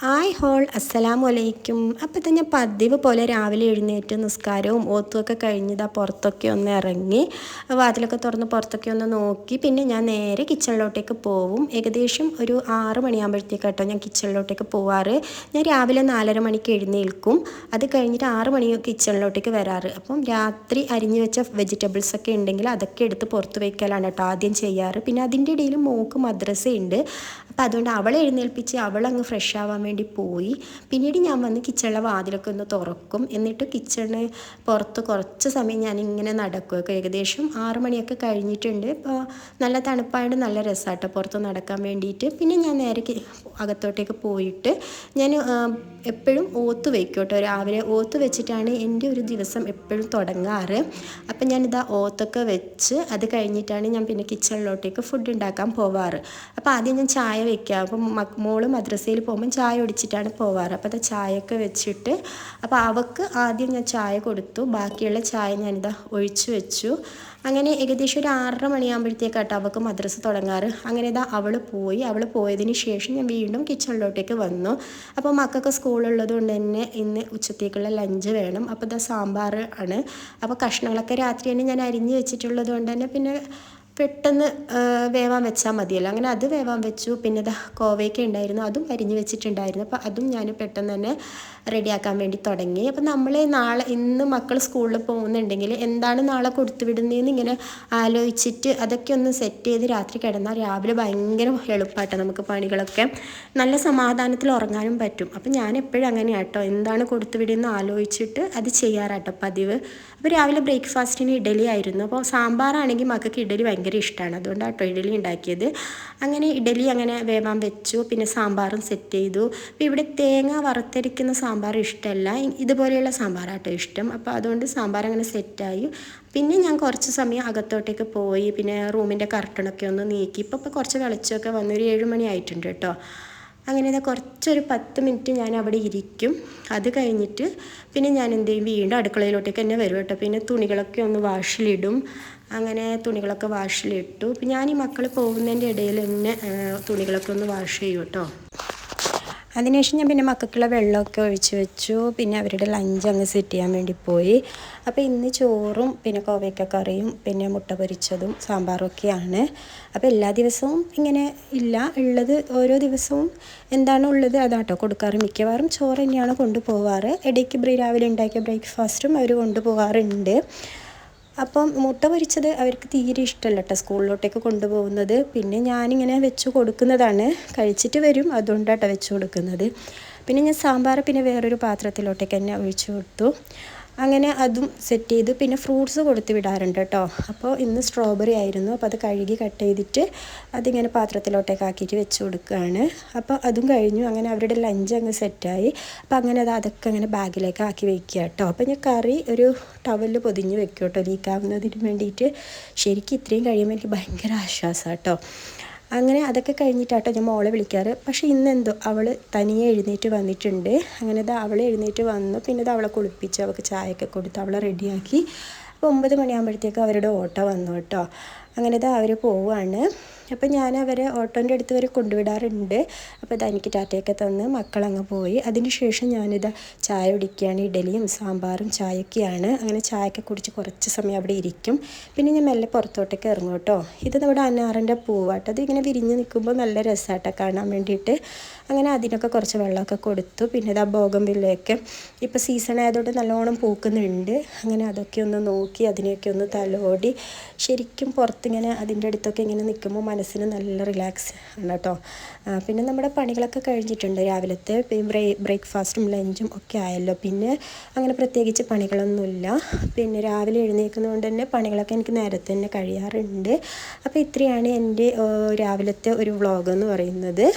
Hi whole അസ്സലാമു അലൈക്കും. അപ്പോൾ തന്നെ പതിവ് പോലെ രാവിലെ എഴുന്നേറ്റ് നിസ്കാരവും ഓത്തുമൊക്കെ കഴിഞ്ഞതാ പുറത്തൊക്കെ ഒന്ന് ഇറങ്ങി വാതിലൊക്കെ തുറന്ന് പുറത്തൊക്കെ ഒന്ന് നോക്കി. പിന്നെ ഞാൻ നേരെ കിച്ചണിലോട്ടേക്ക് പോവും. ഏകദേശം ഒരു 6 മണിയാകുമ്പോഴത്തേക്കാട്ടോ ഞാൻ കിച്ചണിലോട്ടേക്ക് പോവാറ്. ഞാൻ രാവിലെ 4:30 മണിക്ക് എഴുന്നേൽക്കും. അത് കഴിഞ്ഞിട്ട് 6 മണി കിച്ചണിലോട്ടേക്ക് വരാറ്. അപ്പം രാത്രി അരിഞ്ഞു വെച്ച വെജിറ്റബിൾസൊക്കെ ഉണ്ടെങ്കിൽ അതൊക്കെ എടുത്ത് പുറത്ത് വയ്ക്കലാണ് കേട്ടോ ആദ്യം ചെയ്യാറ്. പിന്നെ അതിൻ്റെ ഇടയിൽ മോൾക്ക് മദ്രസയുണ്ട്. അപ്പം അതുകൊണ്ട് അവളെ എഴുന്നേൽപ്പിച്ച് അവളങ്ങ് ഫ്രഷ് ആവാൻ വേണ്ടി പോയി. പിന്നീട് ഞാൻ വന്ന് കിച്ചണിലെ വാതിലൊക്കെ ഒന്ന് തുറക്കും. എന്നിട്ട് കിച്ചണ് പുറത്ത് കുറച്ച് സമയം ഞാനിങ്ങനെ നടക്കും. ഏകദേശം 6 മണിയൊക്കെ കഴിഞ്ഞിട്ടുണ്ട്. ഇപ്പോൾ നല്ല തണുപ്പായതുകൊണ്ട് നല്ല രസമാട്ടോ പുറത്ത് നടക്കാൻ വേണ്ടിയിട്ട്. പിന്നെ ഞാൻ നേരെ അകത്തോട്ടേക്ക് പോയിട്ട് ഞാൻ എപ്പോഴും ഓത്ത് വയ്ക്കും കേട്ടോ. രാവിലെ ഓത്ത് വെച്ചിട്ടാണ് എൻ്റെ ഒരു ദിവസം എപ്പോഴും തുടങ്ങാറ്. അപ്പം ഞാനിതാ ഓത്തൊക്കെ വെച്ച് അത് കഴിഞ്ഞിട്ടാണ് ഞാൻ പിന്നെ കിച്ചണിലോട്ടേക്ക് ഫുഡ് ഉണ്ടാക്കാൻ പോവാറ്. അപ്പോൾ ആദ്യം ഞാൻ ചായ വയ്ക്കുക. അപ്പം മോള് മദ്രസയിൽ പോകുമ്പം ചായ ഒടിച്ചിട്ടാണ് പോവാറ്. അപ്പോൾ അത് ചായയൊക്കെ വെച്ചിട്ട് അപ്പോൾ അവൾക്ക് ആദ്യം ഞാൻ ചായ കൊടുത്തു. ബാക്കിയുള്ള ചായ ഞാനിതാ ഒഴിച്ചു വെച്ചു. അങ്ങനെ ഏകദേശം ഒരു 6:30 മണിയാകുമ്പോഴത്തേക്കാട്ടോ അവൾക്ക് മദ്രസ തുടങ്ങാറ്. അങ്ങനെ ഇതാ അവൾ പോയതിന് ശേഷം ഞാൻ വീണ്ടും കിച്ചണിലോട്ടേക്ക് വന്നു. അപ്പോൾ മക്കൾക്ക് സ്കൂളുള്ളത് കൊണ്ട് തന്നെ ഇന്ന് ഉച്ചത്തേക്കുള്ള ലഞ്ച് വേണം. അപ്പോൾ ഇതാ സാമ്പാർ ആണ്. അപ്പോൾ കഷ്ണങ്ങളൊക്കെ രാത്രി തന്നെ ഞാൻ അരിഞ്ഞ് വെച്ചിട്ടുള്ളത് കൊണ്ട് തന്നെ പിന്നെ പെട്ടെന്ന് വേവാൻ വെച്ചാൽ മതിയല്ലോ. അങ്ങനെ അത് വേവാൻ വെച്ചു. പിന്നെ ഇതാ കോവയ്ക്ക ഉണ്ടായിരുന്നു, അതും അരിഞ്ഞ് വെച്ചിട്ടുണ്ടായിരുന്നു. അപ്പോൾ അതും ഞാൻ പെട്ടെന്ന് തന്നെ റെഡിയാക്കാൻ വേണ്ടി തുടങ്ങി. അപ്പോൾ നമ്മൾ ഇന്ന് മക്കൾ സ്കൂളിൽ പോകുന്നുണ്ടെങ്കിൽ എന്താണ് നാളെ കൊടുത്തു വിടുന്നതെന്ന് ഇങ്ങനെ ആലോചിച്ചിട്ട് അതൊക്കെ ഒന്ന് സെറ്റ് ചെയ്ത് രാത്രി കിടന്നാൽ രാവിലെ ഭയങ്കര എളുപ്പമായിട്ടോ നമുക്ക് പണികളൊക്കെ നല്ല സമാധാനത്തിൽ ഉറങ്ങാനും പറ്റും. അപ്പോൾ ഞാൻ എപ്പോഴും അങ്ങനെയാട്ടോ, എന്താണ് കൊടുത്തു വിടുന്നത് ആലോചിച്ചിട്ട് അത് ചെയ്യാറാട്ടോ പതിവ്. അപ്പോൾ രാവിലെ ബ്രേക്ക്ഫാസ്റ്റിന് ഇഡലി ആയിരുന്നു. അപ്പോൾ സാമ്പാറാണെങ്കിൽ മക്കൾക്ക് ഇഡലി ഭയങ്കര ഇഷ്ടമാണ്, അതുകൊണ്ടാട്ടോ ഇഡലി ഉണ്ടാക്കിയത്. അങ്ങനെ ഇഡലി അങ്ങനെ വേവാൻ വെച്ചു. പിന്നെ സാമ്പാറും സെറ്റ് ചെയ്തു. അപ്പോൾ ഇവിടെ തേങ്ങ വറുത്തരിക്കുന്ന സാമ്പാർ ഇഷ്ടമല്ല, ഇതുപോലെയുള്ള സാമ്പാറാട്ടോ ഇഷ്ടം. അപ്പോൾ അതുകൊണ്ട് സാമ്പാർ അങ്ങനെ സെറ്റായി. പിന്നെ ഞാൻ കുറച്ച് സമയം അകത്തോട്ടേക്ക് പോയി. പിന്നെ റൂമിൻ്റെ കർട്ടണൊക്കെ ഒന്ന് നീക്കി. ഇപ്പോൾ കുറച്ച് വെളിച്ചമൊക്കെ വന്നു. ഒരു 7 മണി ആയിട്ടുണ്ട് കേട്ടോ. അങ്ങനെ ഇതാ കുറച്ചൊരു 10 മിനിറ്റ് ഞാൻ അവിടെ ഇരിക്കും. അത് കഴിഞ്ഞിട്ട് പിന്നെ ഞാൻ എന്ത് ചെയ്യും, വീണ്ടും അടുക്കളയിലോട്ടേക്ക് തന്നെ വരും കേട്ടോ. പിന്നെ തുണികളൊക്കെ ഒന്ന് വാഷിലിടും. അങ്ങനെ തുണികളൊക്കെ വാഷിലിട്ടു. പിന്നെ ഞാൻ ഈ മക്കൾ പോകുന്നതിൻ്റെ ഇടയിൽ തന്നെ തുണികളൊക്കെ ഒന്ന് വാഷ് ചെയ്യും കേട്ടോ. അതിനുശേഷം ഞാൻ പിന്നെ മക്കൾക്കുള്ള വെള്ളമൊക്കെ ഒഴിച്ച് വെച്ചു. പിന്നെ അവരുടെ ലഞ്ച് അങ്ങ് സെറ്റ് ചെയ്യാൻ വേണ്ടി പോയി. അപ്പോൾ ഇന്ന് ചോറും പിന്നെ കോവയ്ക്ക കറിയും പിന്നെ മുട്ട പൊരിച്ചതും സാമ്പാറും ഒക്കെയാണ്. അപ്പോൾ എല്ലാ ദിവസവും ഇങ്ങനെ ഇല്ല, ഉള്ളത് ഓരോ ദിവസവും എന്താണോ ഉള്ളത് അതാട്ടോ കൊടുക്കാറ്. മിക്കവാറും ചോറ് തന്നെയാണ് കൊണ്ടുപോകാറ്. ഇടയ്ക്ക് രാവിലെ ഉണ്ടാക്കിയ ബ്രേക്ക്ഫാസ്റ്റും അവർ കൊണ്ടുപോകാറുണ്ട്. അപ്പം മുട്ട പൊരിച്ചത് അവർക്ക് തീരെ ഇഷ്ടമല്ല കേട്ടോ സ്കൂളിലോട്ടേക്ക് കൊണ്ടുപോകുന്നത്. പിന്നെ ഞാനിങ്ങനെ വെച്ച് കൊടുക്കുന്നതാണ്, കഴിച്ചിട്ട് വരും, അതുകൊണ്ടാട്ടോ വെച്ച് കൊടുക്കുന്നത്. പിന്നെ ഞാൻ സാമ്പാർ പിന്നെ വേറൊരു പാത്രത്തിലോട്ടേക്ക് തന്നെ ഒഴിച്ചു കൊടുത്തു. അങ്ങനെ അതും സെറ്റ് ചെയ്തു. പിന്നെ ഫ്രൂട്ട്സ് കൊടുത്ത് വിടാറുണ്ട് കേട്ടോ. അപ്പോൾ ഇന്ന് സ്ട്രോബെറി ആയിരുന്നു. അപ്പോൾ അത് കഴുകി കട്ട് ചെയ്തിട്ട് അതിങ്ങനെ പാത്രത്തിലോട്ടേക്ക് ആക്കിയിട്ട് വെച്ച് കൊടുക്കുകയാണ്. അപ്പോൾ അതും കഴിഞ്ഞു. അങ്ങനെ അവരുടെ ലഞ്ച് അങ്ങ് സെറ്റായി. അപ്പോൾ അങ്ങനെ അതൊക്കെ അങ്ങനെ ബാഗിലേക്ക് ആക്കി വെക്കുക കേട്ടോ. അപ്പോൾ ഞാൻ കറി ഒരു ടവലിൽ പൊതിഞ്ഞ് വെക്കും കേട്ടോ, ലീക്കാവുന്നതിന് വേണ്ടിയിട്ട്. ശരിക്കും ഇത്രയും കഴിയുമ്പോൾ എനിക്ക് ഭയങ്കര ആശ്വാസമാണ് കേട്ടോ. അങ്ങനെ അതൊക്കെ കഴിഞ്ഞിട്ടാട്ടോ ഞാൻ മോളെ വിളിക്കാറ്. പക്ഷേ ഇന്നെന്തോ അവൾ തനിയെ എഴുന്നേറ്റ് വന്നിട്ടുണ്ട്. അങ്ങനെ അവൾ എഴുന്നേറ്റ് വന്നു. പിന്നെ അവളെ കുളിപ്പിച്ച് അവൾക്ക് ചായയൊക്കെ കൊടുത്ത് അവളെ റെഡിയാക്കി. അപ്പോൾ 9 മണിയാകുമ്പോഴത്തേക്കും അവരുടെ ഓട്ടോ വന്നു കേട്ടോ. അങ്ങനെ അവർ പോവുകയാണ്. അപ്പോൾ ഞാൻ അവരെ ഓട്ടോൻ്റെ അടുത്ത് വരെ കൊണ്ടുവിടാറുണ്ട്. അപ്പോൾ എനിക്ക് ടാറ്റയൊക്കെ തന്ന് മക്കളങ്ങ് പോയി. അതിന് ശേഷം ഞാനിതാ ചായ കുടിക്കുകയാണ്. ഇഡലിയും സാമ്പാറും ചായയൊക്കെയാണ്. അങ്ങനെ ചായയൊക്കെ കുടിച്ച് കുറച്ച് സമയം അവിടെ ഇരിക്കും. പിന്നെ ഞാൻ മെല്ലെ പുറത്തോട്ടേക്ക് ഇറങ്ങും കേട്ടോ. ഇത് നമ്മുടെ അനാറിൻ്റെ പൂവാട്ടോ. അത് ഇങ്ങനെ വിരിഞ്ഞ് നിൽക്കുമ്പോൾ നല്ല രസമാട്ടോ കാണാൻ വേണ്ടിയിട്ട്. അങ്ങനെ അതിനൊക്കെ കുറച്ച് വെള്ളമൊക്കെ കൊടുത്തു. പിന്നെ ബോഗൺവില്ലയൊക്കെ ഇപ്പോൾ സീസൺ ആയതുകൊണ്ട് നല്ലോണം പൂക്കുന്നുണ്ട്. അങ്ങനെ അതൊക്കെ ഒന്ന് നോക്കി അതിനെയൊക്കെ ഒന്ന് തലോടി ശരിക്കും പുറത്തിങ്ങനെ അതിൻ്റെ അടുത്തൊക്കെ ഇങ്ങനെ നിൽക്കുമ്പോൾ മനസ്സിന് നല്ല റിലാക്സ് ആണ് കേട്ടോ. പിന്നെ നമ്മുടെ പണികളൊക്കെ കഴിഞ്ഞിട്ടുണ്ട്. രാവിലത്തെ ബ്രേക്ക്ഫാസ്റ്റും ലഞ്ചും ഒക്കെ ആയല്ലോ. പിന്നെ അങ്ങനെ പ്രത്യേകിച്ച് പണികളൊന്നുമില്ല. പിന്നെ രാവിലെ എഴുന്നേൽക്കുന്നതുകൊണ്ട് തന്നെ പണികളൊക്കെ എനിക്ക് നേരത്തെ തന്നെ കഴിയാറുണ്ട്. അപ്പോൾ ഇത്രയാണ് എൻ്റെ രാവിലത്തെ ഒരു വ്ളോഗ് എന്ന് പറയുന്നത്.